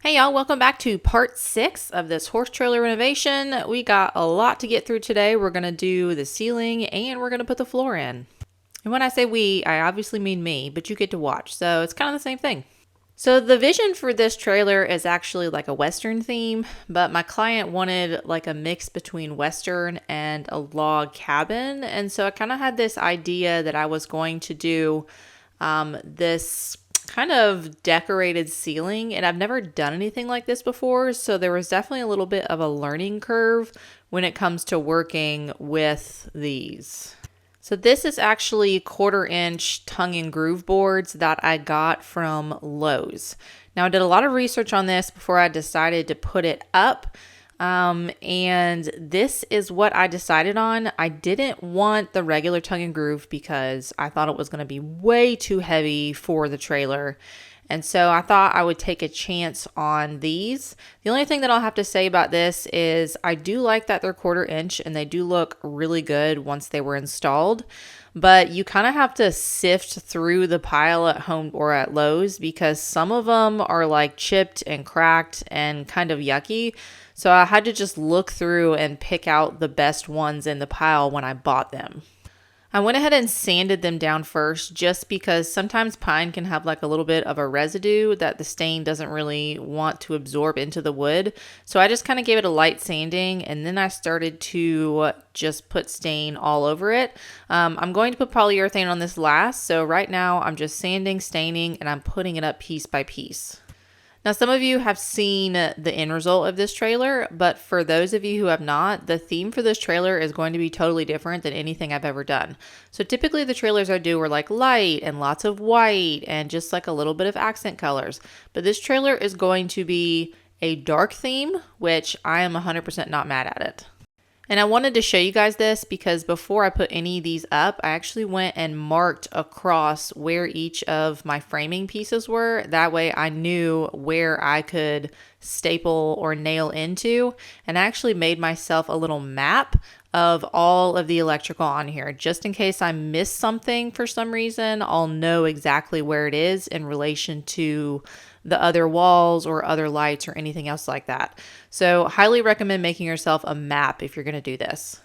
Hey y'all, welcome back to part 6 of this horse trailer renovation. We got a lot to get through today. We're going to do the ceiling and we're going to put the floor in. And when I say we, I obviously mean me, but you get to watch, so it's kind of the same thing. So the vision for this trailer is actually like a Western theme, but my client wanted like a mix between Western and a log cabin. And so I kind of had this idea that I was going to do this kind of decorated ceiling, and I've never done anything like this before, so there was definitely a little bit of a learning curve when it comes to working with these. So this is actually 1/4-inch tongue and groove boards that I got from Lowe's. Now I did a lot of research on this before I decided to put it up. And this is what I decided on. I didn't want the regular tongue and groove because I thought it was going to be way too heavy for the trailer. And so I thought I would take a chance on these. The only thing that I'll have to say about this is I do like that they're 1/4-inch and they do look really good once they were installed. But you kind of have to sift through the pile at home or at Lowe's because some of them are like chipped and cracked and kind of yucky. So I had to just look through and pick out the best ones in the pile when I bought them. I went ahead and sanded them down first just because sometimes pine can have like a little bit of a residue that the stain doesn't really want to absorb into the wood. So I just kind of gave it a light sanding and then I started to just put stain all over it. I'm going to put polyurethane on this last. So right now I'm just sanding, staining, and I'm putting it up piece by piece. Now, some of you have seen the end result of this trailer, but for those of you who have not, the theme for this trailer is going to be totally different than anything I've ever done. So typically the trailers I do are like light and lots of white and just like a little bit of accent colors. But this trailer is going to be a dark theme, which I am 100% not mad at it. And I wanted to show you guys this because before I put any of these up, I actually went and marked across where each of my framing pieces were. That way I knew where I could staple or nail into. And I actually made myself a little map of all of the electrical on here. Just in case I missed something for some reason, I'll know exactly where it is in relation to the other walls or other lights or anything else like that. So highly recommend making yourself a map if you're going to do this.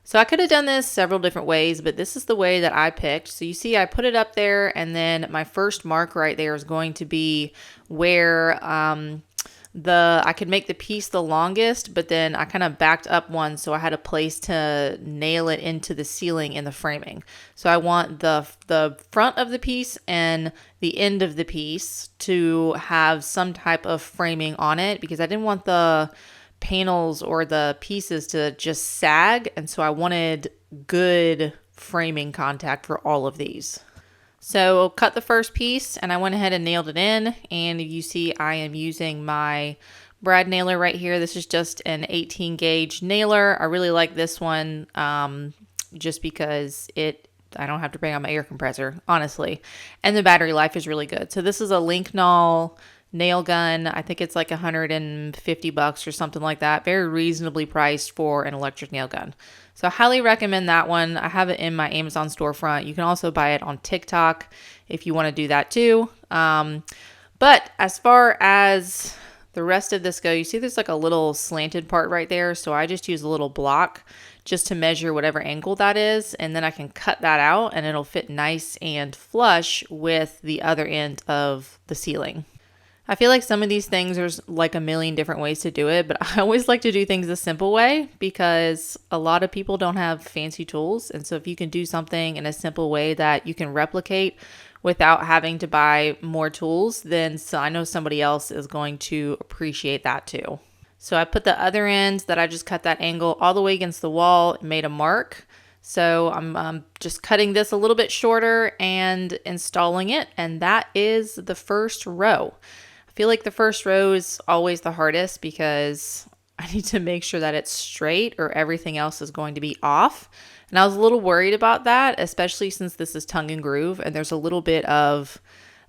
So I could have done this several different ways, but this is the way that I picked. So you see I put it up there and then my first mark right there is going to be where I could make the piece the longest, but then I kind of backed up one so I had a place to nail it into the ceiling in the framing. So I want the front of the piece and the end of the piece to have some type of framing on it because I didn't want the panels or the pieces to just sag, and so I wanted good framing contact for all of these. So I'll cut the first piece and I went ahead and nailed it in, and you see I am using my brad nailer right here. This is just an 18 gauge nailer. I really like this one just because I don't have to bring out my air compressor, honestly, and the battery life is really good. So this is a Linknall nail gun. I think it's like $150 or something like that. Very reasonably priced for an electric nail gun. So I highly recommend that one. I have it in my Amazon storefront. You can also buy it on TikTok if you want to do that too. But as far as the rest of this go, you see there's like a little slanted part right there. So I just use a little block just to measure whatever angle that is. And then I can cut that out and it'll fit nice and flush with the other end of the ceiling. I feel like some of these things, there's like a million different ways to do it, but I always like to do things the simple way because a lot of people don't have fancy tools. And so if you can do something in a simple way that you can replicate without having to buy more tools, then I know somebody else is going to appreciate that too. So I put the other end that I just cut that angle all the way against the wall and made a mark. So I'm just cutting this a little bit shorter and installing it. And that is the first row. I feel like the first row is always the hardest because I need to make sure that it's straight or everything else is going to be off. And I was a little worried about that, especially since this is tongue and groove and there's a little bit of,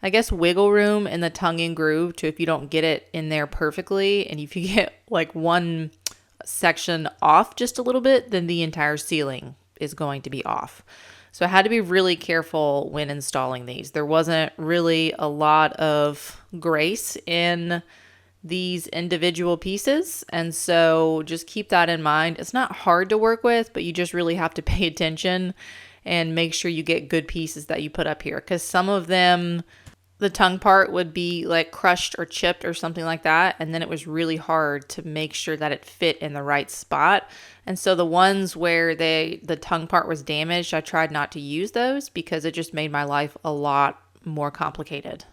I guess, wiggle room in the tongue and groove to if you don't get it in there perfectly. And if you get like one section off just a little bit, then the entire ceiling is going to be off. So I had to be really careful when installing these. There wasn't really a lot of grace in these individual pieces. And so just keep that in mind. It's not hard to work with, but you just really have to pay attention and make sure you get good pieces that you put up here. Because some of them, the tongue part would be like crushed or chipped or something like that. And then it was really hard to make sure that it fit in the right spot. And so the ones where the tongue part was damaged, I tried not to use those because it just made my life a lot more complicated.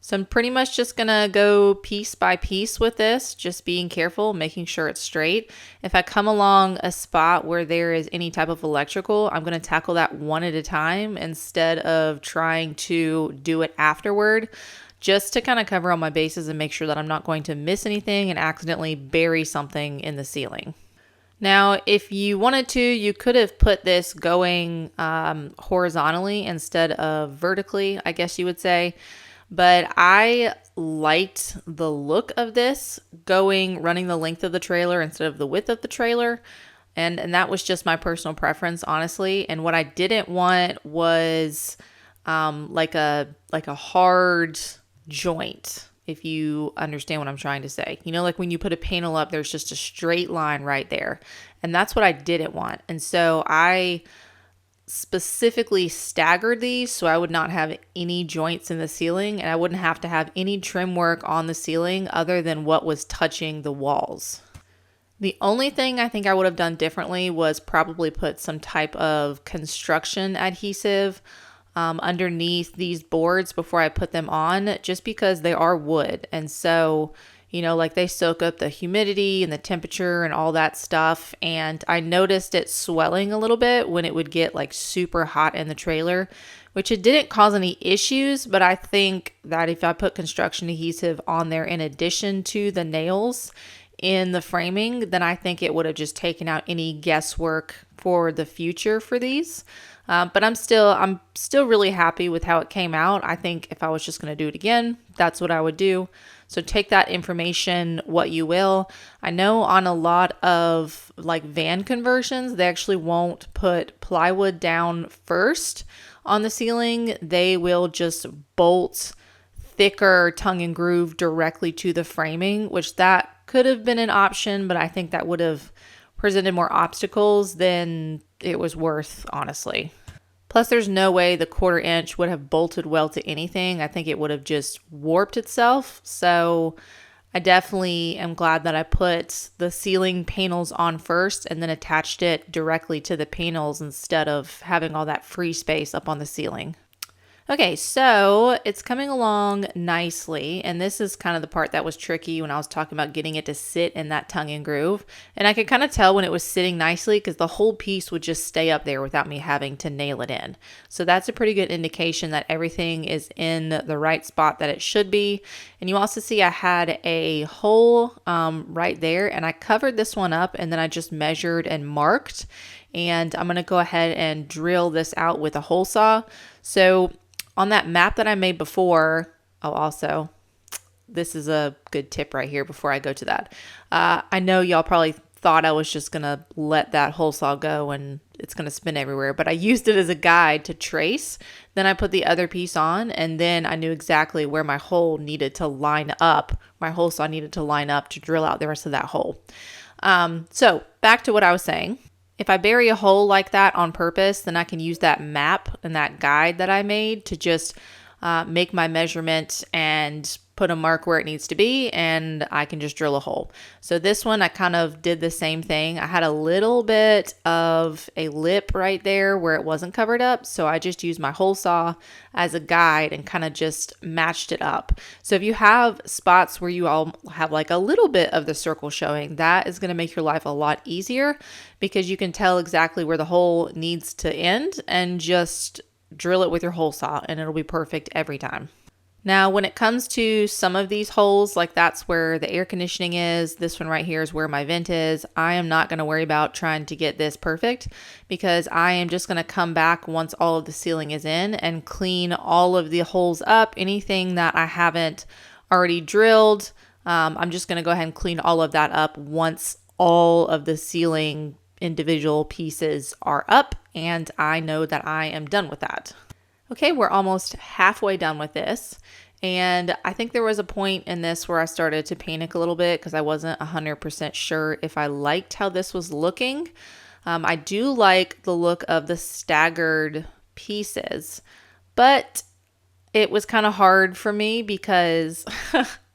So I'm pretty much just going to go piece by piece with this, just being careful, making sure it's straight. If I come along a spot where there is any type of electrical, I'm going to tackle that one at a time instead of trying to do it afterward, just to kind of cover all my bases and make sure that I'm not going to miss anything and accidentally bury something in the ceiling. Now, if you wanted to, you could have put this going horizontally instead of vertically, I guess you would say. But I liked the look of this running the length of the trailer instead of the width of the trailer. And that was just my personal preference, honestly. And what I didn't want was like a hard joint, if you understand what I'm trying to say. You know, like when you put a panel up, there's just a straight line right there. And that's what I didn't want. And so I specifically staggered these so I would not have any joints in the ceiling, and I wouldn't have to have any trim work on the ceiling other than what was touching the walls. The only thing I think I would have done differently was probably put some type of construction adhesive underneath these boards before I put them on, just because they are wood. And so, you know, like they soak up the humidity and the temperature and all that stuff. And I noticed it swelling a little bit when it would get like super hot in the trailer, which it didn't cause any issues. But I think that if I put construction adhesive on there in addition to the nails in the framing, then I think it would have just taken out any guesswork for the future for these. But I'm still really happy with how it came out. I think if I was just going to do it again, that's what I would do. So take that information what you will. I know on a lot of like van conversions, they actually won't put plywood down first on the ceiling. They will just bolt thicker tongue and groove directly to the framing, which that could have been an option, but I think that would have presented more obstacles than it was worth, honestly. Plus, there's no way the 1/4 inch would have bolted well to anything. I think it would have just warped itself. So I definitely am glad that I put the ceiling panels on first and then attached it directly to the panels instead of having all that free space up on the ceiling. Okay, so it's coming along nicely, and this is kind of the part that was tricky when I was talking about getting it to sit in that tongue and groove. And I could kind of tell when it was sitting nicely because the whole piece would just stay up there without me having to nail it in. So that's a pretty good indication that everything is in the right spot that it should be. And you also see I had a hole right there, and I covered this one up, and then I just measured and marked. And I'm going to go ahead and drill this out with a hole saw. So on that map that I made before, also, this is a good tip right here before I go to that. I know y'all probably thought I was just going to let that hole saw go and it's going to spin everywhere, but I used it as a guide to trace. Then I put the other piece on, and then I knew exactly where my hole needed to line up. My hole saw needed to line up to drill out the rest of that hole. So back to what I was saying. If I bury a hole like that on purpose, then I can use that map and that guide that I made to just make my measurement and put a mark where it needs to be, and I can just drill a hole. So this one, I kind of did the same thing. I had a little bit of a lip right there where it wasn't covered up, so I just used my hole saw as a guide and kind of just matched it up. So if you have spots where you all have like a little bit of the circle showing, that is going to make your life a lot easier because you can tell exactly where the hole needs to end and just drill it with your hole saw, and it'll be perfect every time. Now, when it comes to some of these holes, like that's where the air conditioning is, this one right here is where my vent is, I am not going to worry about trying to get this perfect because I am just going to come back once all of the sealing is in and clean all of the holes up. Anything that I haven't already drilled, I'm just going to go ahead and clean all of that up once all of the sealing individual pieces are up and I know that I am done with that. Okay, we're almost halfway done with this. And I think there was a point in this where I started to panic a little bit because I wasn't 100% sure if I liked how this was looking. I do like the look of the staggered pieces, but it was kind of hard for me because,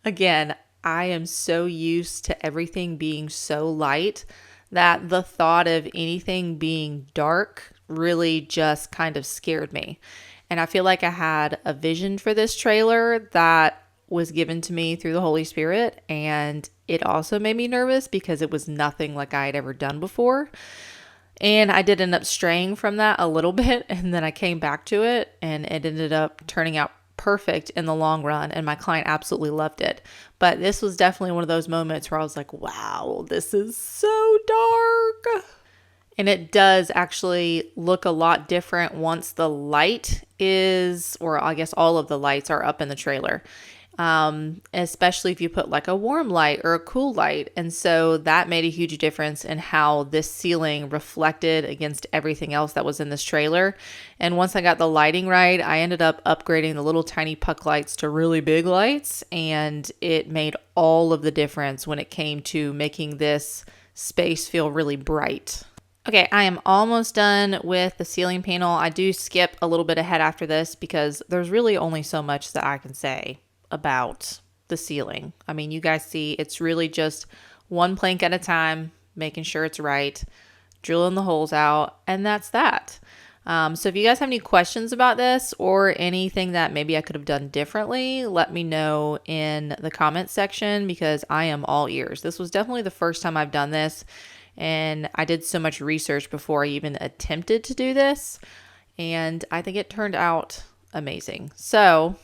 again, I am so used to everything being so light that the thought of anything being dark really just kind of scared me. And I feel like I had a vision for this trailer that was given to me through the Holy Spirit. And it also made me nervous because it was nothing like I had ever done before. And I did end up straying from that a little bit. And then I came back to it and it ended up turning out perfect in the long run. And my client absolutely loved it. But this was definitely one of those moments where I was like, wow, this is so dark. And it does actually look a lot different once the light is, or I guess all of the lights are up in the trailer. Especially if you put like a warm light or a cool light. And so that made a huge difference in how this ceiling reflected against everything else that was in this trailer. And once I got the lighting right, I ended up upgrading the little tiny puck lights to really big lights. And it made all of the difference when it came to making this space feel really bright. Okay, I am almost done with the ceiling panel. I do skip a little bit ahead after this because there's really only so much that I can say about the ceiling. I mean, you guys see it's really just one plank at a time, making sure it's right, drilling the holes out, and that's that. So if you guys have any questions about this or anything that maybe I could have done differently, let me know in the comments section because I am all ears. This was definitely the first time I've done this, and I did so much research before I even attempted to do this, and I think it turned out amazing. So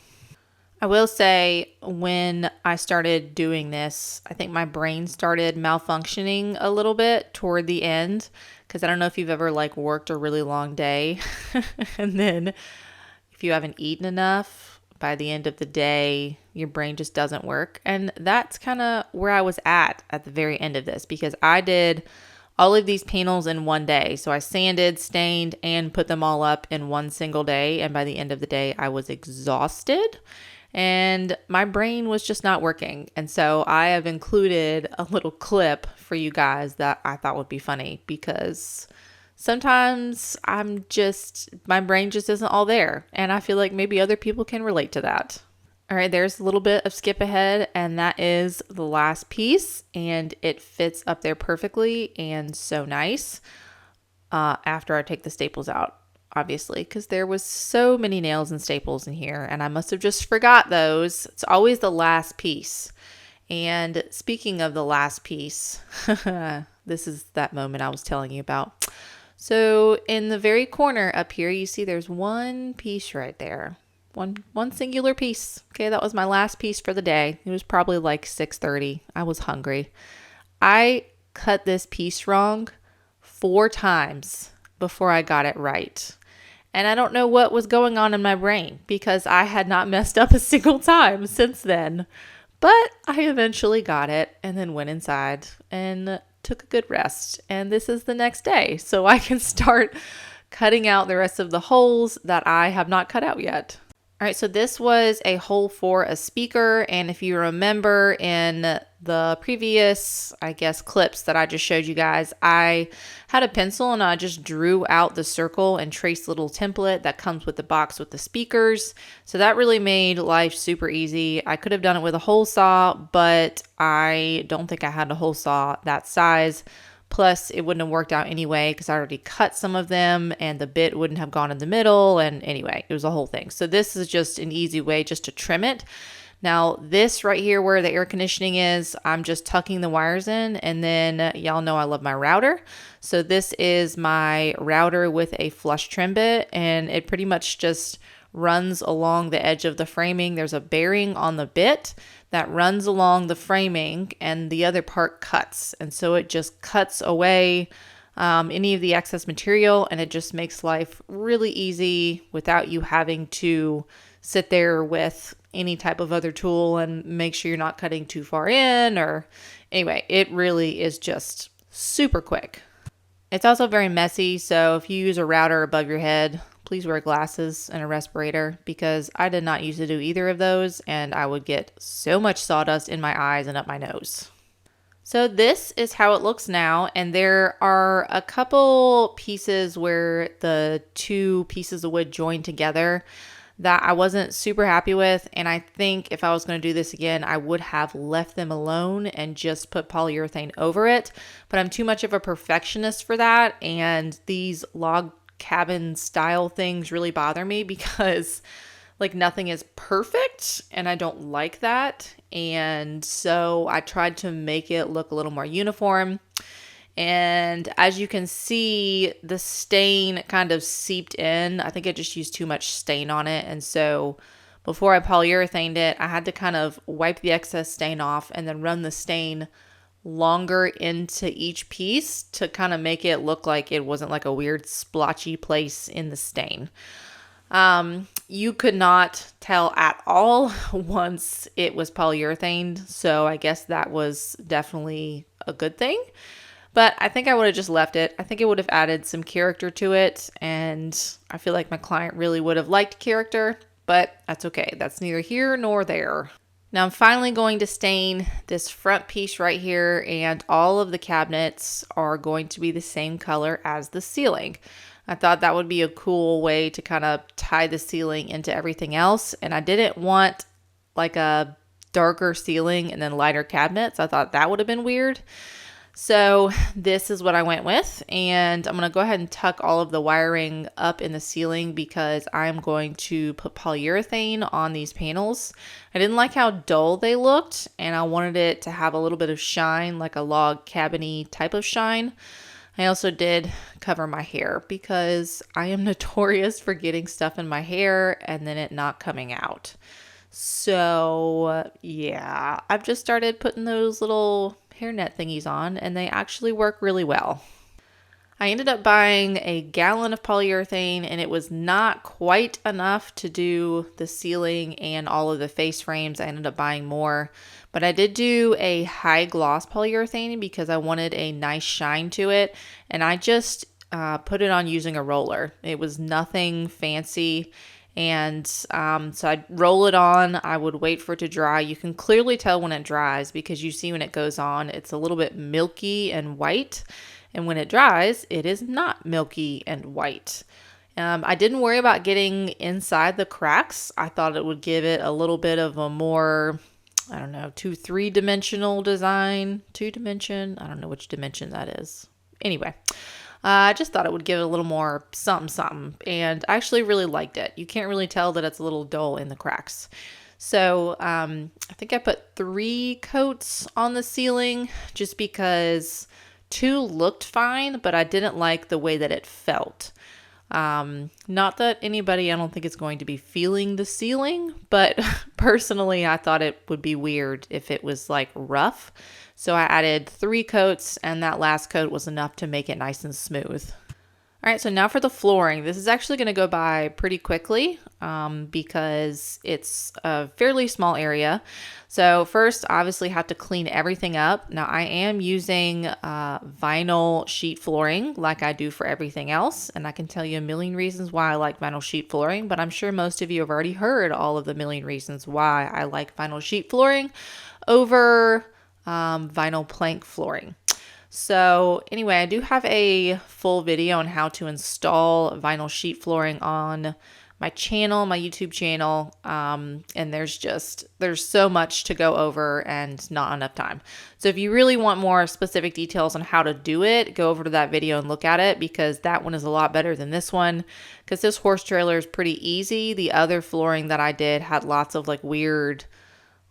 I will say when I started doing this, I think my brain started malfunctioning a little bit toward the end because I don't know if you've ever like worked a really long day and then if you haven't eaten enough, by the end of the day, your brain just doesn't work. And that's kind of where I was at the very end of this because I did all of these panels in one day. So I sanded, stained, and put them all up in one single day. And by the end of the day, I was exhausted. And my brain was just not working. And so I have included a little clip for you guys that I thought would be funny because sometimes my brain just isn't all there. And I feel like maybe other people can relate to that. All right, there's a little bit of skip ahead, and that is the last piece. And it fits up there perfectly and so nice after I take the staples out. Obviously, because there was so many nails and staples in here and I must have just forgot those. It's always the last piece. And speaking of the last piece, this is that moment I was telling you about. So in the very corner up here, you see there's one piece right there. One singular piece. Okay, that was my last piece for the day. It was probably like 6:30. I was hungry. I cut this piece wrong 4 times before I got it right. And I don't know what was going on in my brain because I had not messed up a single time since then. But I eventually got it and then went inside and took a good rest. And this is the next day. So I can start cutting out the rest of the holes that I have not cut out yet. All right, so this was a hole for a speaker. And if you remember in the previous, I guess, clips that I just showed you guys, I had a pencil and I just drew out the circle and traced the little template that comes with the box with the speakers. So that really made life super easy. I could have done it with a hole saw, but I don't think I had a hole saw that size. Plus, it wouldn't have worked out anyway because I already cut some of them and the bit wouldn't have gone in the middle. And anyway, it was a whole thing. So this is just an easy way just to trim it. Now, this right here where the air conditioning is, I'm just tucking the wires in. And then y'all know I love my router. So this is my router with a flush trim bit. And it pretty much just runs along the edge of the framing. There's a bearing on the bit that runs along the framing and the other part cuts. And so it just cuts away any of the excess material and it just makes life really easy without you having to sit there with any type of other tool and make sure you're not cutting too far in or anyway, it really is just super quick. It's also very messy. So if you use a router above your head, please wear glasses and a respirator, because I did not used to do either of those, and I would get so much sawdust in my eyes and up my nose. So this is how it looks now, and there are a couple pieces where the two pieces of wood join together that I wasn't super happy with, and I think if I was going to do this again, I would have left them alone and just put polyurethane over it, but I'm too much of a perfectionist for that, and these log cabin style things really bother me because like nothing is perfect, and I don't like that, and so I tried to make it look a little more uniform. And as you can see, the stain kind of seeped in. I think I just used too much stain on it. And so before I polyurethaned it, I had to kind of wipe the excess stain off and then run the stain longer into each piece to kind of make it look like it wasn't like a weird splotchy place in the stain. You could not tell at all once it was polyurethaned. So I guess that was definitely a good thing. But I think I would have just left it. I think it would have added some character to it, and I feel like my client really would have liked character, but that's okay. That's neither here nor there. Now I'm finally going to stain this front piece right here, and all of the cabinets are going to be the same color as the ceiling. I thought that would be a cool way to kind of tie the ceiling into everything else, and I didn't want like a darker ceiling and then lighter cabinets. I thought that would have been weird. So this is what I went with, and I'm going to go ahead and tuck all of the wiring up in the ceiling because I'm going to put polyurethane on these panels. I didn't like how dull they looked, and I wanted it to have a little bit of shine, like a log cabin-y type of shine. I also did cover my hair because I am notorious for getting stuff in my hair and then it not coming out. So yeah, I've just started putting those little hairnet thingies on, and they actually work really well. I ended up buying a gallon of polyurethane, and it was not quite enough to do the ceiling and all of the face frames. I ended up buying more, but I did do a high gloss polyurethane because I wanted a nice shine to it, and I just put it on using a roller. It was nothing fancy. And so I'd roll it on, I would wait for it to dry. You can clearly tell when it dries because you see when it goes on, it's a little bit milky and white. And when it dries, it is not milky and white. I didn't worry about getting inside the cracks. I thought it would give it a little bit of a more, I don't know, 3-dimensional design. 2-dimension, I don't know which dimension that is. Anyway. I just thought it would give it a little more something, and I actually really liked it. You can't really tell that it's a little dull in the cracks. So I think I put 3 coats on the ceiling just because 2 looked fine, but I didn't like the way that it felt. Not that anybody, I don't think is going to be feeling the ceiling, but personally I thought it would be weird if it was like rough. So I added 3 coats, and that last coat was enough to make it nice and smooth. All right, so now for the flooring. This is actually going to go by pretty quickly because it's a fairly small area. So first, obviously have to clean everything up. Now I am using vinyl sheet flooring like I do for everything else. And I can tell you a million reasons why I like vinyl sheet flooring, but I'm sure most of you have already heard all of the million reasons why I like vinyl sheet flooring over vinyl plank flooring. So anyway, I do have a full video on how to install vinyl sheet flooring on my channel, my YouTube channel. And there's so much to go over and not enough time. So if you really want more specific details on how to do it, go over to that video and look at it because that one is a lot better than this one because this horse trailer is pretty easy. The other flooring that I did had lots of like weird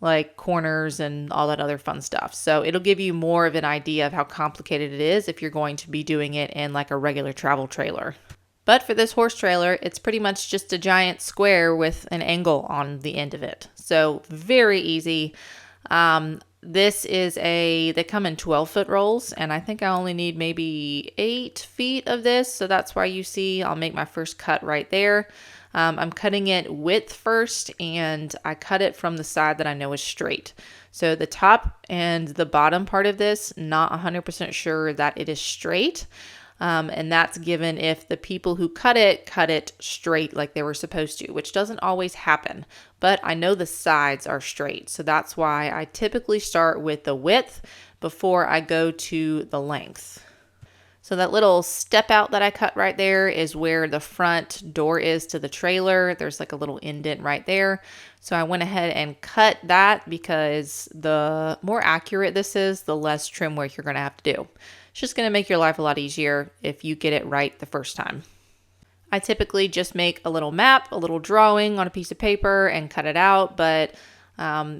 like corners and all that other fun stuff. So it'll give you more of an idea of how complicated it is if you're going to be doing it in like a regular travel trailer. But for this horse trailer, it's pretty much just a giant square with an angle on the end of it. So very easy. They come in 12-foot rolls, and I think I only need maybe 8 feet of this. So that's why you see I'll make my first cut right there. I'm cutting it width first, and I cut it from the side that I know is straight. So the top and the bottom part of this, not 100% sure that it is straight. And that's given if the people who cut it straight like they were supposed to, which doesn't always happen. But I know the sides are straight, so that's why I typically start with the width before I go to the length. So that little step out that I cut right there is where the front door is to the trailer. There's like a little indent right there. So I went ahead and cut that because the more accurate this is, the less trim work you're going to have to do. It's just going to make your life a lot easier if you get it right the first time. I typically just make a little map, a little drawing on a piece of paper and cut it out, but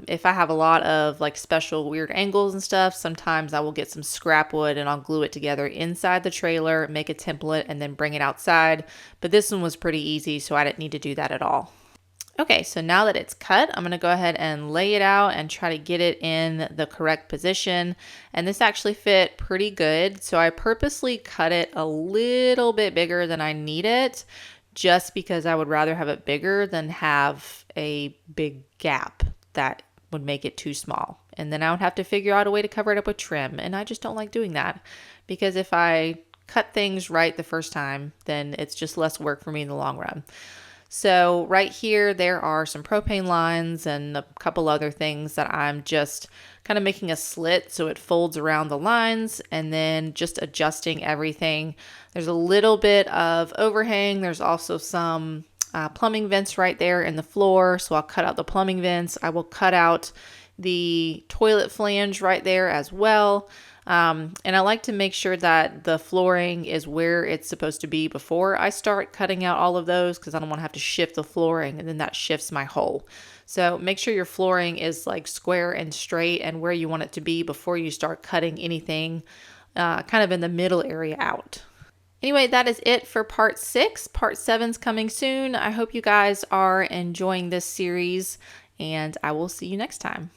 if I have a lot of like special weird angles and stuff, sometimes I will get some scrap wood and I'll glue it together inside the trailer, make a template, and then bring it outside. But this one was pretty easy, so I didn't need to do that at all. Okay, so now that it's cut, I'm going to go ahead and lay it out and try to get it in the correct position. And this actually fit pretty good. So I purposely cut it a little bit bigger than I need it, just because I would rather have it bigger than have a big gap that would make it too small. And then I would have to figure out a way to cover it up with trim. And I just don't like doing that, because if I cut things right the first time, then it's just less work for me in the long run. So right here, there are some propane lines and a couple other things that I'm just kind of making a slit so it folds around the lines, and then just adjusting everything. There's a little bit of overhang. There's also some plumbing vents right there in the floor. So I'll cut out the plumbing vents. I will cut out the toilet flange right there as well. And I like to make sure that the flooring is where it's supposed to be before I start cutting out all of those, because I don't want to have to shift the flooring and then that shifts my hole. So make sure your flooring is like square and straight and where you want it to be before you start cutting anything kind of in the middle area out. Anyway, that is it for part 6. Part 7's coming soon. I hope you guys are enjoying this series, and I will see you next time.